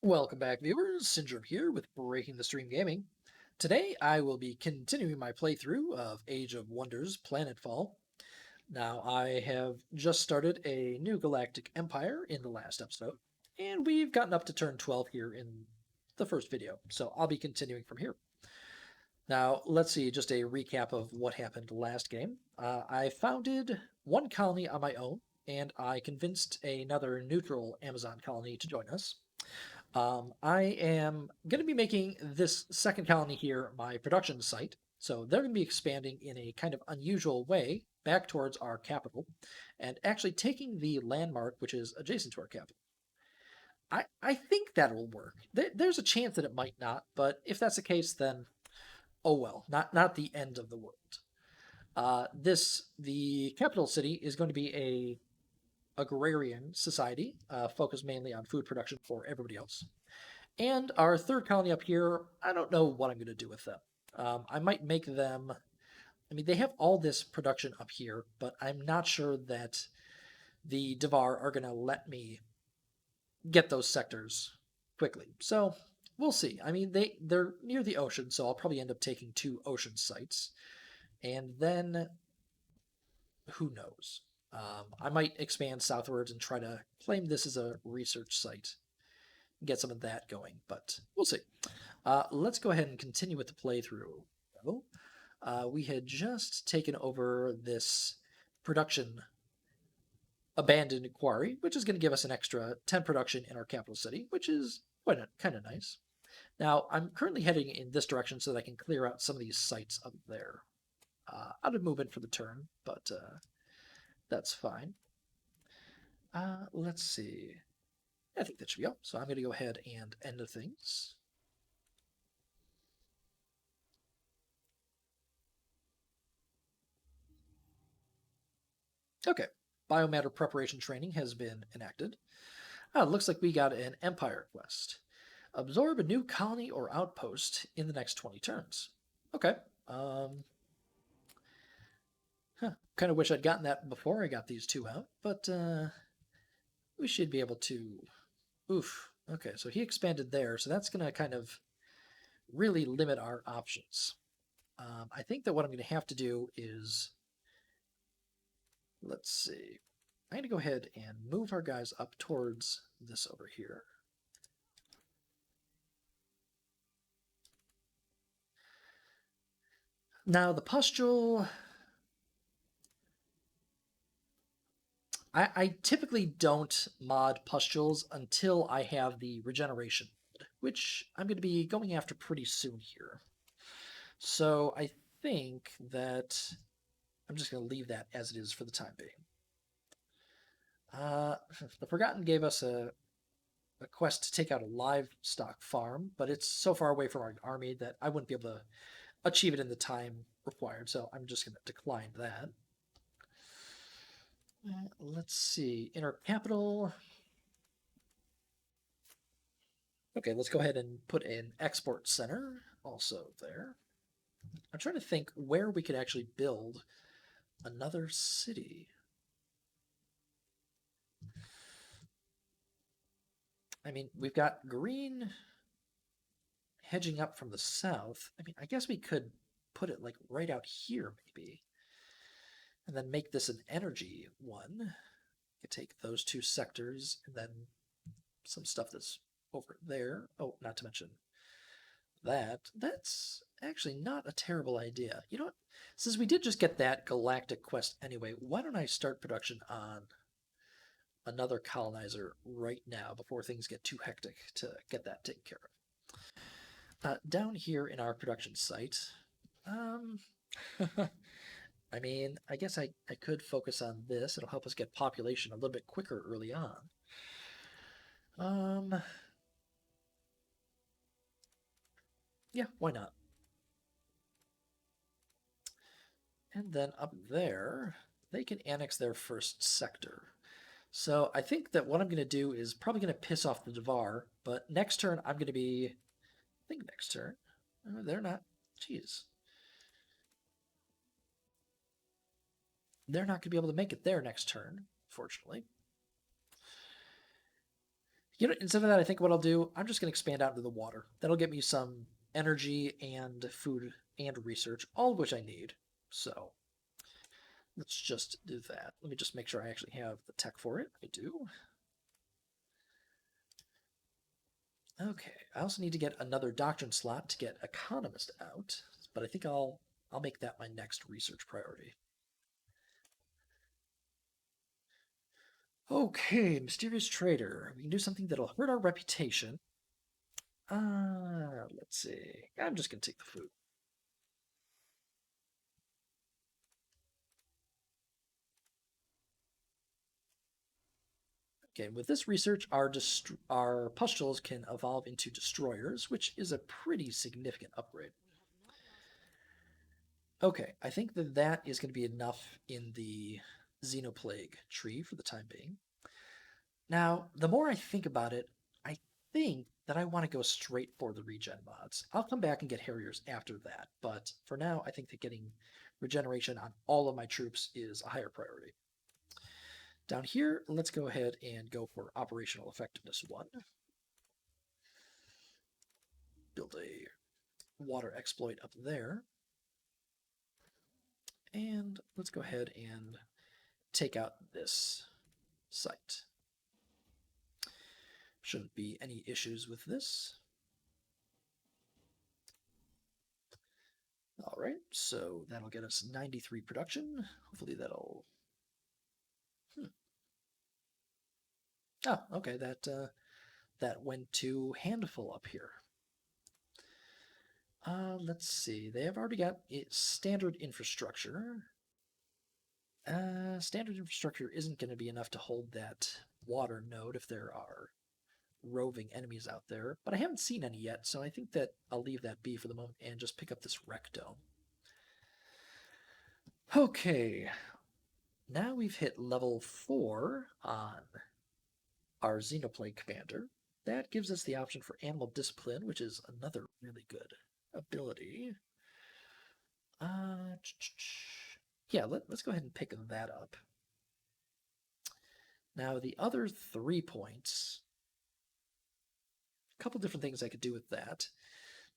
Welcome back, viewers. Syndrome here with Breaking the Stream Gaming. Today I will be continuing my playthrough of Age of Wonders Planetfall. Now, I have just started a new galactic empire in the last episode, and we've gotten up to turn 12 here in the first video, so I'll be continuing from here. Now, let's see, just a recap of what happened last game. I founded one colony on my own, and I convinced another neutral Amazon colony to join us. I am going to be making this second colony here my production site. So they're going to be expanding in a kind of unusual way back towards our capital and actually taking the landmark which is adjacent to our capital. I think that'll work. There's a chance that it might not, but if that's the case, then oh well, not the end of the world. The capital city is going to be a agrarian society, focused mainly on food production for everybody else. And our third colony up here, I don't know what I'm going to do with them. I might make them. I mean, they have all this production up here, but I'm not sure that the Devar are going to let me get those sectors quickly. So we'll see. I mean, they're near the ocean, so I'll probably end up taking 2 ocean sites, and then who knows? I might expand southwards and try to claim this as a research site, get some of that going, but we'll see. Let's go ahead and continue with the playthrough. We had just taken over this production abandoned quarry, which is going to give us an extra 10 production in our capital city, which is kind of nice. Now, I'm currently heading in this direction so that I can clear out some of these sites up there. Out of movement for the turn, but that's fine. Let's see. I think that should be all. So I'm going to go ahead and end the things. Okay, biomatter preparation training has been enacted. It looks like we got an Empire quest. Absorb a new colony or outpost in the next 20 turns. Okay. Kind of wish I'd gotten that before I got these 2 out, but we should be able to. Oof. Okay, so he expanded there, so that's going to kind of really limit our options. I think that what I'm going to have to do is, let's see. I'm going to go ahead and move our guys up towards this over here. Now, the pustule, I typically don't mod pustules until I have the regeneration, which I'm going to be going after pretty soon here. So I think that I'm just going to leave that as it is for the time being. The Forgotten gave us a quest to take out a livestock farm, but it's so far away from our army that I wouldn't be able to achieve it in the time required, so I'm just going to decline that. Let's see. In our capital. Okay, let's go ahead and put an export center also there. I'm trying to think where we could actually build another city. I mean, we've got green hedging up from the south. I mean, I guess we could put it like right out here maybe. And then make this an energy one. You could take those 2 sectors and then some stuff that's over there. Oh, not to mention that. That's actually not a terrible idea. You know what? Since we did just get that galactic quest anyway, why don't I start production on another colonizer right now before things get too hectic to get that taken care of. Down here in our production site, I mean, I guess I could focus on this. It'll help us get population a little bit quicker early on. Yeah, why not? And then up there, they can annex their first sector. So I think that what I'm going to do is probably going to piss off the Devar, but next turn I'm going to be, I think next turn, they're not, jeez. They're not going to be able to make it there next turn, fortunately. You know, instead of that, I think what I'll do, I'm just going to expand out into the water. That'll get me some energy and food and research, all of which I need. So let's just do that. Let me just make sure I actually have the tech for it. I do. Okay, I also need to get another doctrine slot to get economist out, but I think I'll make that my next research priority. Okay, mysterious trader. We can do something that'll hurt our reputation. Let's see. I'm just gonna take the food. Okay, with this research, our pustules can evolve into destroyers, which is a pretty significant upgrade. Okay, I think that that is going to be enough in the Xenoplague tree for the time being. Now, the more I think about it, I think that I want to go straight for the regen mods. I'll come back and get Harriers after that, but for now, I think that getting regeneration on all of my troops is a higher priority. Down here, let's go ahead and go for Operational Effectiveness 1. Build a water exploit up there. And let's go ahead and take out this site. Shouldn't be any issues with this. All right, so that'll get us 93 production. Hopefully that'll... Oh, okay, that went to handful up here. Let's see. They have already got standard infrastructure. Standard infrastructure isn't going to be enough to hold that water node if there are roving enemies out there, but I haven't seen any yet, so I think that I'll leave that be for the moment and just pick up this wreck dome. Okay, now we've hit level 4 on our Xenoplague commander. That gives us the option for Animal Discipline, which is another really good ability. Yeah, let's go ahead and pick that up. Now, the other 3 points, a couple different things I could do with that.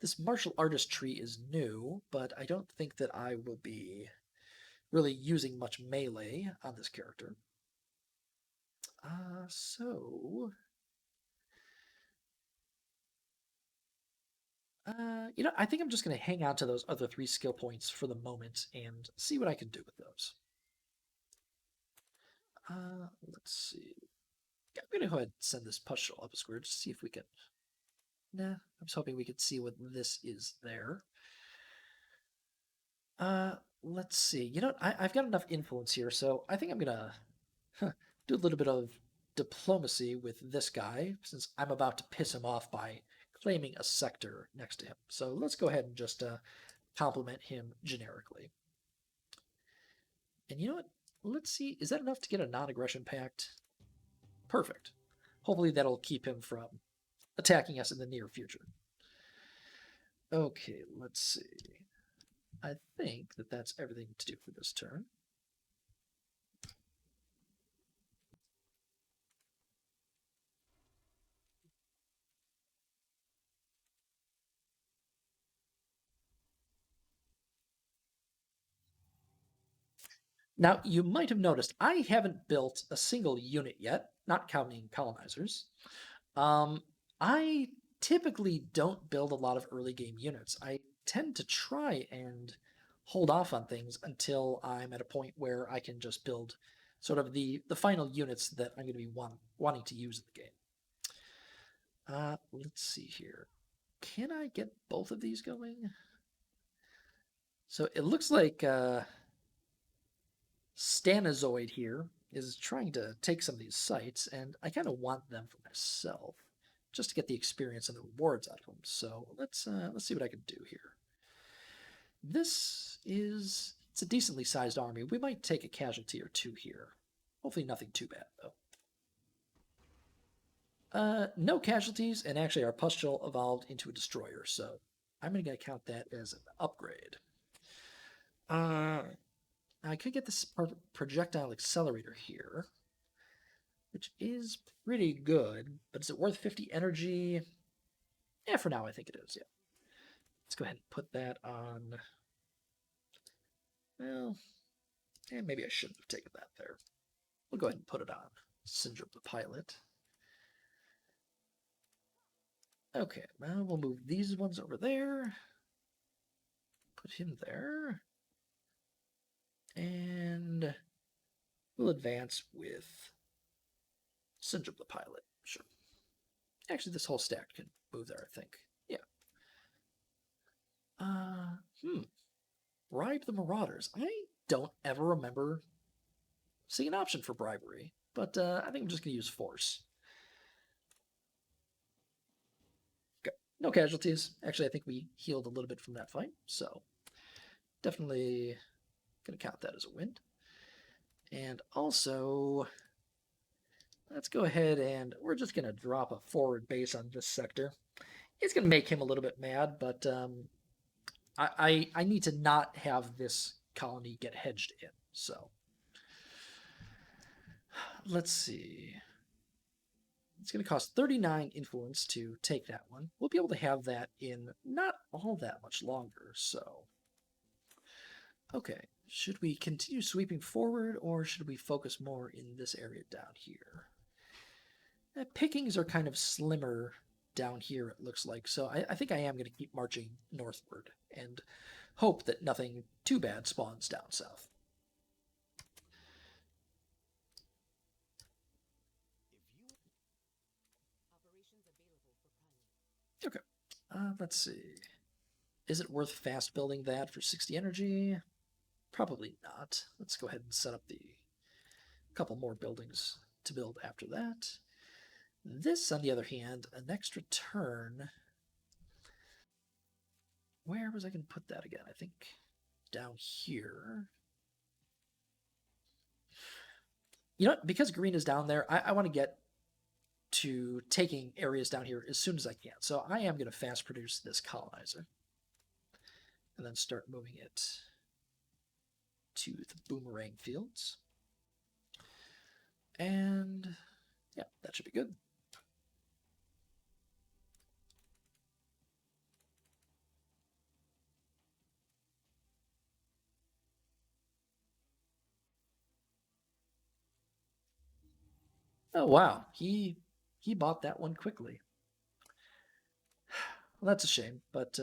This martial artist tree is new, but I don't think that I will be really using much melee on this character. You know, I think I'm just going to hang out to those other 3 skill points for the moment and see what I can do with those. Let's see. Yeah, I'm going to go ahead and send this pustule up a square just to see if we can... Nah, I was hoping we could see what this is there. Let's see. You know, I've got enough influence here, so I think I'm going to do a little bit of diplomacy with this guy, since I'm about to piss him off by claiming a sector next to him. So let's go ahead and just compliment him generically. And you know what? Let's see. Is that enough to get a non-aggression pact? Perfect. Hopefully that'll keep him from attacking us in the near future. Okay, let's see. I think that that's everything to do for this turn. Now, you might have noticed I haven't built a single unit yet, not counting colonizers. I typically don't build a lot of early game units. I tend to try and hold off on things until I'm at a point where I can just build sort of the final units that I'm going to be wanting to use in the game. Let's see here. Can I get both of these going? So it looks like Stanozoid here is trying to take some of these sites, and I kind of want them for myself, just to get the experience and the rewards out of them. So let's see what I can do here. It's a decently sized army. We might take a casualty or 2 here. Hopefully nothing too bad, though. No casualties, and actually our pustule evolved into a destroyer, so I'm going to count that as an upgrade. I could get this projectile accelerator here. which is pretty good. But is it worth 50 energy? Yeah, for now I think it is, yeah. Let's go ahead and put that on. Well, maybe I shouldn't have taken that there. We'll go ahead and put it on Syndrome the Pilot. Okay, now we'll move these ones over there. Put him there. And we'll advance with Syndrome the Pilot. Sure. Actually, this whole stack can move there, I think. Yeah. Bribe the Marauders. I don't ever remember seeing an option for bribery, but I think I'm just going to use Force. Okay. No casualties. Actually, I think we healed a little bit from that fight, so definitely going to count that as a win. And also, let's go ahead and we're just going to drop a forward base on this sector. It's going to make him a little bit mad, but I need to not have this colony get hedged in. So let's see. It's going to cost 39 influence to take that one. We'll be able to have that in not all that much longer. So, okay. Should we continue sweeping forward, or should we focus more in this area down here? Pickings are kind of slimmer down here, it looks like. So I think I am going to keep marching northward and hope that nothing too bad spawns down south. Okay. Let's see. Is it worth fast building that for 60 energy? Probably not. Let's go ahead and set up the couple more buildings to build after that. This, on the other hand, an extra turn. Where was I going to put that again? I think down here. You know what? Because green is down there, I want to get to taking areas down here as soon as I can. So I am going to fast produce this colonizer. And then start moving it to the boomerang fields. And yeah, that should be good. Oh wow, he bought that one quickly. Well, that's a shame, but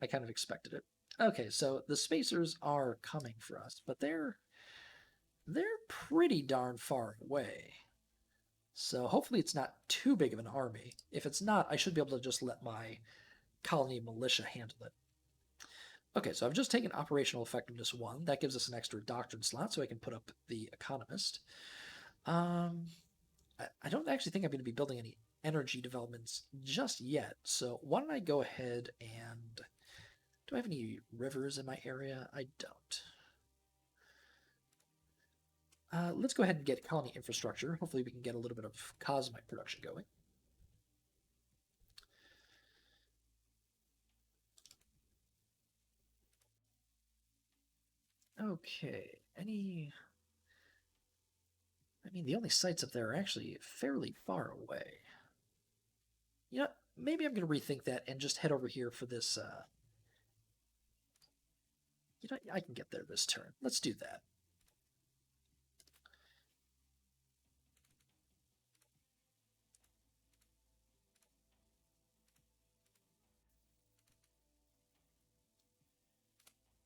I kind of expected it. Okay, so the spacers are coming for us, but they're pretty darn far away. So hopefully it's not too big of an army. If it's not, I should be able to just let my colony militia handle it. Okay, so I've just taken operational effectiveness 1. That gives us an extra doctrine slot, so I can put up the economist. I don't actually think I'm going to be building any energy developments just yet. So why don't I go ahead and... Do I have any rivers in my area? I don't. Let's go ahead and get colony infrastructure. Hopefully we can get a little bit of cosmite production going. Okay, I mean, the only sites up there are actually fairly far away. You know, maybe I'm going to rethink that and just head over here for this, you know, I can get there this turn. Let's do that.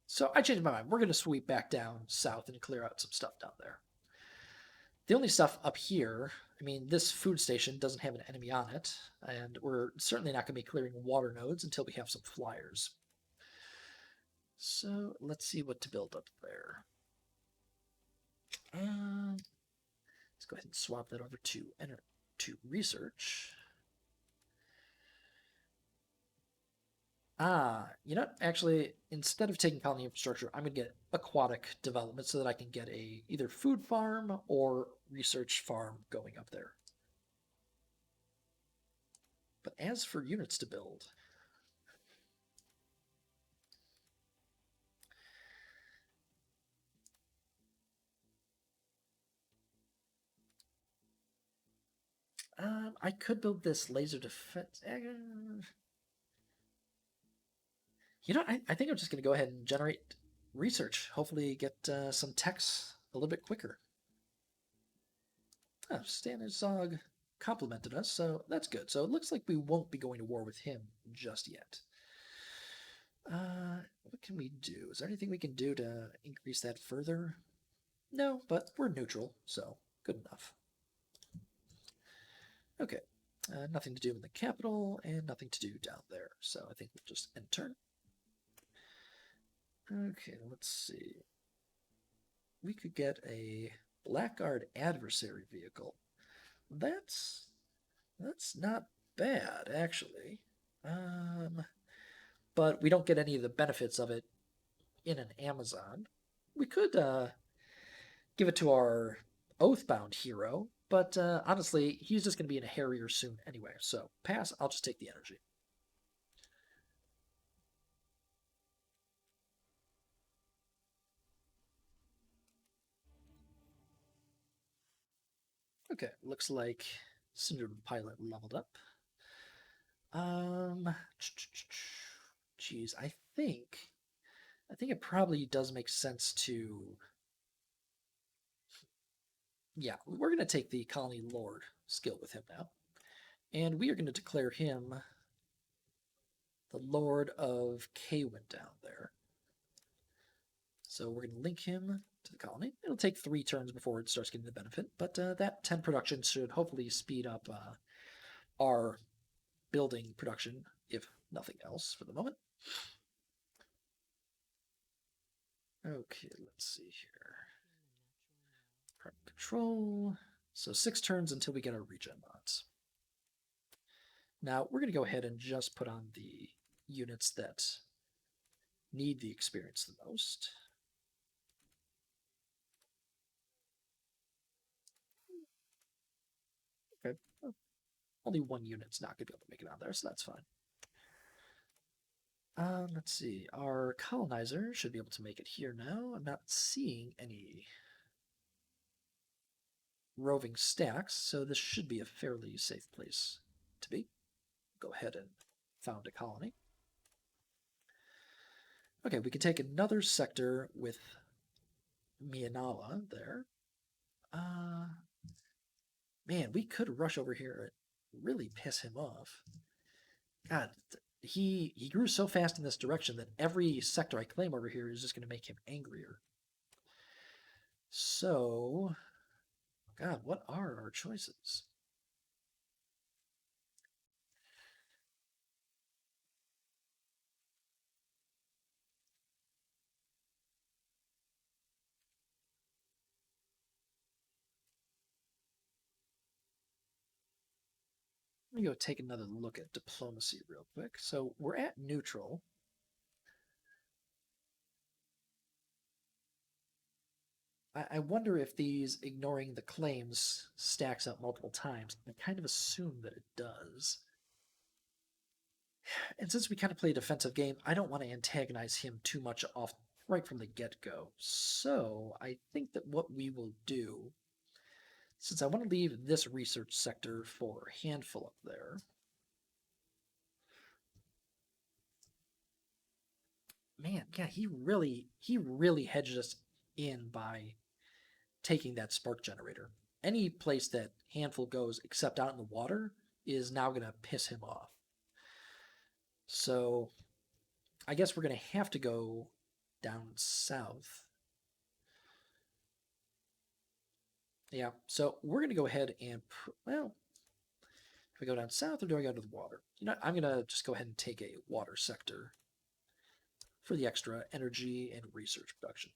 So I changed my mind. We're going to sweep back down south and clear out some stuff down there. The only stuff up here, I mean, this food station doesn't have an enemy on it, and we're certainly not going to be clearing water nodes until we have some flyers. So let's see what to build up there. Let's go ahead and swap that over to research. You know, actually, instead of taking colony infrastructure, I'm going to get aquatic development so that I can get a either food farm or research farm going up there. But as for units to build, I could build this laser defense. I think I'm just going to go ahead and generate research. Hopefully get some techs a little bit quicker. Oh, Stanislav complimented us, so that's good. So it looks like we won't be going to war with him just yet. What can we do? Is there anything we can do to increase that further? No, but we're neutral, so good enough. Okay, nothing to do in the capital, and nothing to do down there, so I think we'll just end turn. Okay, let's see. We could get a Blackguard adversary vehicle. That's not bad, actually. But we don't get any of the benefits of it in an Amazon. We could give it to our Oathbound hero, but honestly, he's just going to be in a Harrier soon anyway. So pass. I'll just take the energy. Okay, looks like Syndrome Pilot leveled up. Geez, I think it probably does make sense to. Yeah, we're going to take the Colony Lord skill with him now. And we are going to declare him the Lord of Kaywin down there. So we're going to link him to the colony. It'll take 3 turns before it starts getting the benefit, but that 10 production should hopefully speed up our building production, if nothing else, for the moment. Okay, let's see here. Prime control. So 6 turns until we get our regen mods. Now we're going to go ahead and just put on the units that need the experience the most. Okay. Well, only 1 unit's not going to be able to make it on there, so that's fine. Let's see. Our colonizer should be able to make it here now. I'm not seeing any roving stacks, so this should be a fairly safe place to be. Go ahead and found a colony. Okay, we can take another sector with Mianala there. Man, we could rush over here and really piss him off. God, he grew so fast in this direction that every sector I claim over here is just going to make him angrier. So, God, what are our choices? Let me go take another look at diplomacy real quick. So we're at neutral. I wonder if these ignoring the claims stacks up multiple times. I kind of assume that it does. And since we kind of play a defensive game, I don't want to antagonize him too much off right from the get-go. So I think that what we will do, since I want to leave this research sector for Handful up there, man, yeah, he really hedged us in by taking that spark generator. Any place that Handful goes except out in the water is now going to piss him off. So I guess we're going to have to go down south. Yeah, so we're going to go ahead and, well, do I go down south or do I go to the water? You know, I'm going to just go ahead and take a water sector for the extra energy and research production.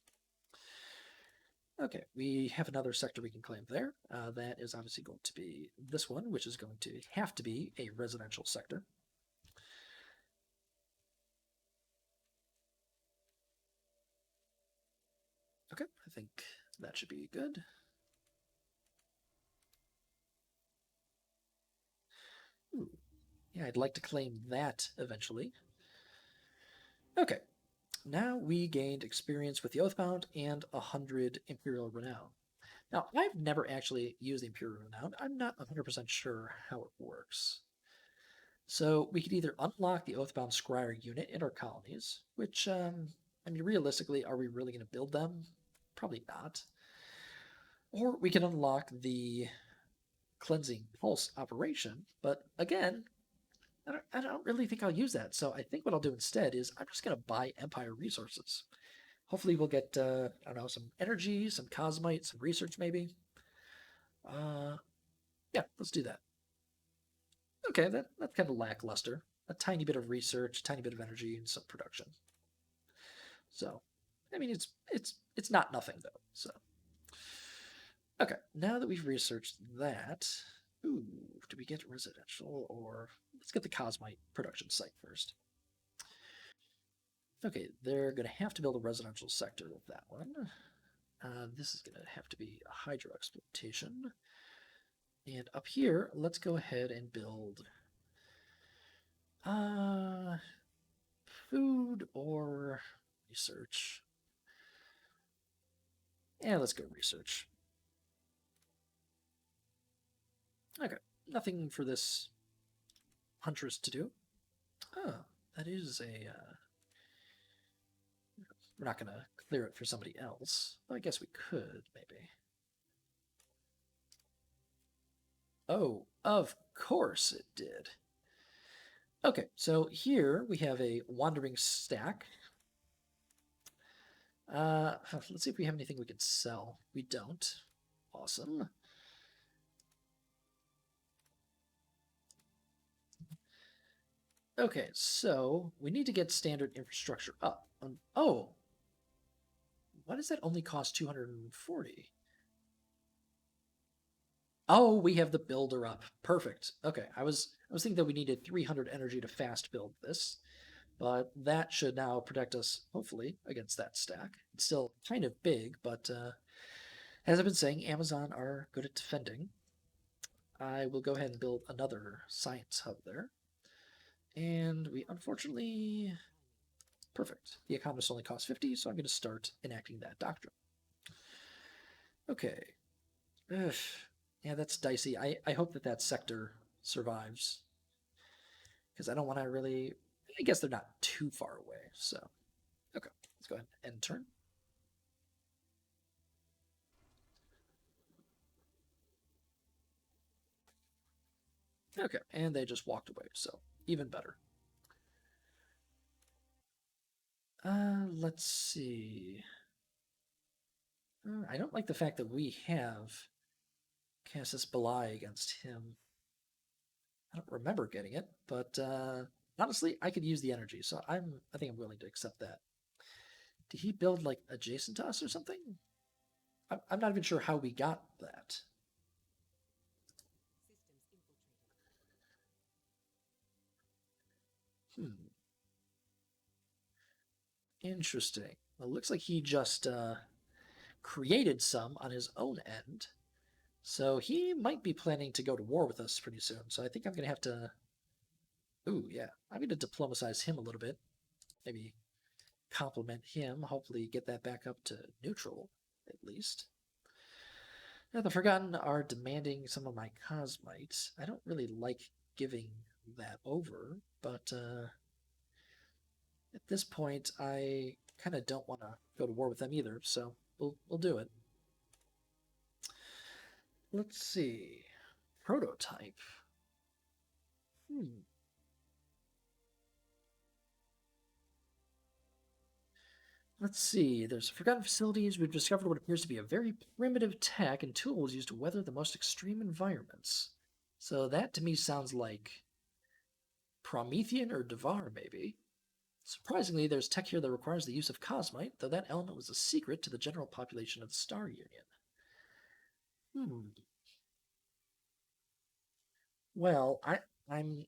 Okay, we have another sector we can claim there. That is obviously going to be this one, which is going to have to be a residential sector. Okay, I think that should be good. Ooh. Yeah, I'd like to claim that eventually. Okay, now we gained experience with the Oathbound and 100 Imperial Renown. Now, I've never actually used the Imperial Renown. I'm not 100% sure how it works. So we could either unlock the Oathbound Scryer unit in our colonies, which, I mean, realistically, are we really going to build them? Probably not. Or we can unlock the Cleansing Pulse operation, but again, I don't really think I'll use that. So I think what I'll do instead is I'm just going to buy Empire resources. Hopefully we'll get, I don't know, some energy, some cosmite, some research maybe. Yeah, let's do that. Okay, that's kind of lackluster. A tiny bit of research, tiny bit of energy, and some production. So, I mean, it's not nothing though. So, okay, now that we've researched that, ooh, do we get residential or let's get the cosmite production site first? Okay, they're gonna have to build a residential sector with that one. This is gonna have to be a hydro exploitation. And up here, let's go ahead and build uh food or research. Yeah, let's go research. Okay, nothing for this huntress to do. Oh, that is a. We're not going to clear it for somebody else. Well, I guess we could, maybe. Oh, of course it did. Okay, so here we have a wandering stack. Let's see if we have anything we can sell. We don't. Awesome. Okay, so we need to get standard infrastructure up. Oh, why does that only cost 240? Oh, we have the builder up. Perfect. Okay, I was thinking that we needed 300 energy to fast build this, but that should now protect us, hopefully, against that stack. It's still kind of big, but as I've been saying, Amazon are good at defending. I will go ahead and build another science hub there. And we unfortunately... Perfect. The economist only costs 50, so I'm going to start enacting that doctrine. Okay. Ugh. Yeah, that's dicey. I hope that that sector survives. Because I don't want to really... I guess they're not too far away, so... Okay, let's go ahead and end turn. Okay, and they just walked away, so even better. Let's see. I don't like the fact that we have Cassius Belai against him. I don't remember getting it, but honestly, I could use the energy, so I think I'm willing to accept that. Did he build like adjacent to us or something? I'm not even sure how we got that. Hmm. Interesting. Well, it looks like he just created some on his own end. So he might be planning to go to war with us pretty soon. So I think I'm going to have to. Ooh, yeah. I'm going to diplomatize him a little bit. Maybe compliment him. Hopefully get that back up to neutral, at least. Now, the Forgotten are demanding some of my cosmites. I don't really like giving that over, but at this point, I kind of don't want to go to war with them either, so we'll do it. Let's see. Prototype. Hmm. Let's see. There's forgotten facilities. We've discovered what appears to be a very primitive tech and tools used to weather the most extreme environments. So that to me sounds like Promethean or Devar, maybe. Surprisingly, there's tech here that requires the use of cosmite, though that element was a secret to the general population of the Star Union. Hmm. Well, I'm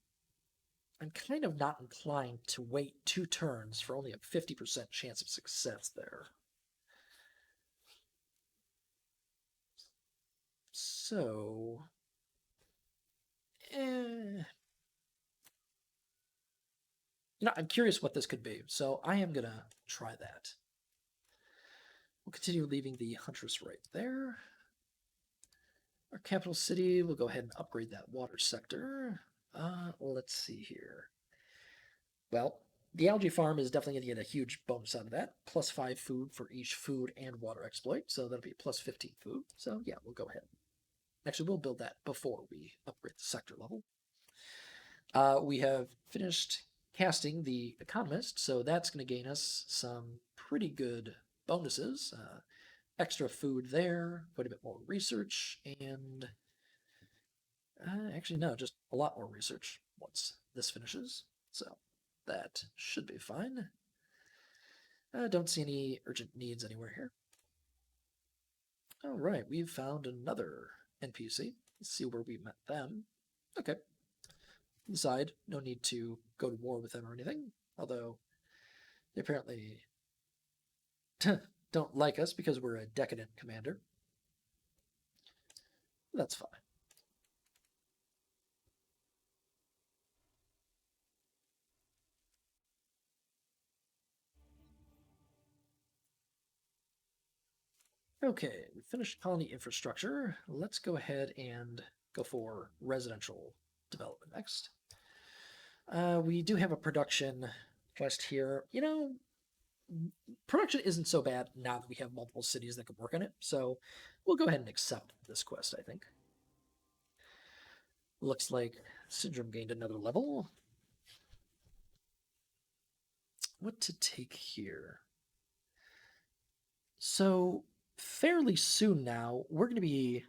I'm kind of not inclined to wait 2 turns for only a 50% chance of success there. So, eh. I'm curious what this could be, so I am gonna try that. We'll continue leaving the Huntress right there. Our capital city, we'll go ahead and upgrade that water sector. Let's see here. Well, the algae farm is definitely going to get a huge bonus out of that. +5 food for each food and water exploit, so that'll be +15 food. So yeah, we'll go ahead. Actually, we'll build that before we upgrade the sector level. We have finished casting the Economist, so that's going to gain us some pretty good bonuses. Extra food there, quite a bit more research, and actually, no, just a lot more research once this finishes. So that should be fine. Don't see any urgent needs anywhere here. All right, we've found another NPC. Let's see where we met them. Okay. Decide, no need to go to war with them or anything, although they apparently don't like us because we're a decadent commander. That's fine. Okay, we finished colony infrastructure. Let's go ahead and go for residential development next. We do have a production quest here. You know, production isn't so bad now that we have multiple cities that can work on it, so we'll go ahead and accept this quest, I think. Looks like Syndrome gained another level. What to take here? So, fairly soon now, we're going to be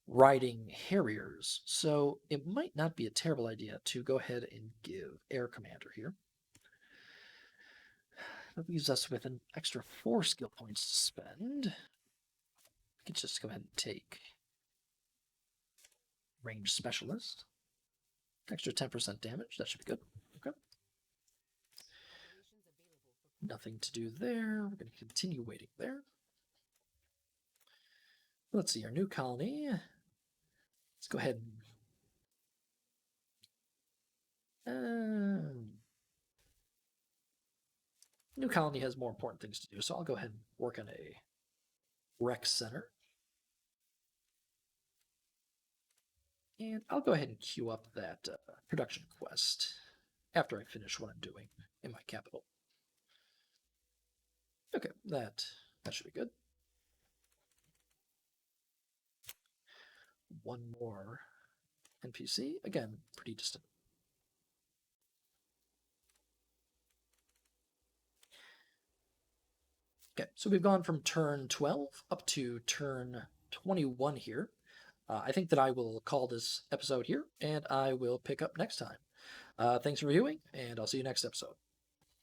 riding Harriers, so it might not be a terrible idea to go ahead and give Air Commander here. That leaves us with an extra 4 skill points to spend. We can just go ahead and take Range Specialist. Extra 10% damage, that should be good. Okay. Nothing to do there. We're going to continue waiting there. Let's see, our new colony. Let's go ahead and... new colony has more important things to do, so I'll go ahead and work on a rec center. And I'll go ahead and queue up that production quest after I finish what I'm doing in my capital. Okay, that should be good. One more NPC, again, pretty distant. Okay, so we've gone from turn 12 up to turn 21 here. I think that I will call this episode here, and I will pick up next time. Thanks for viewing, and I'll see you next episode.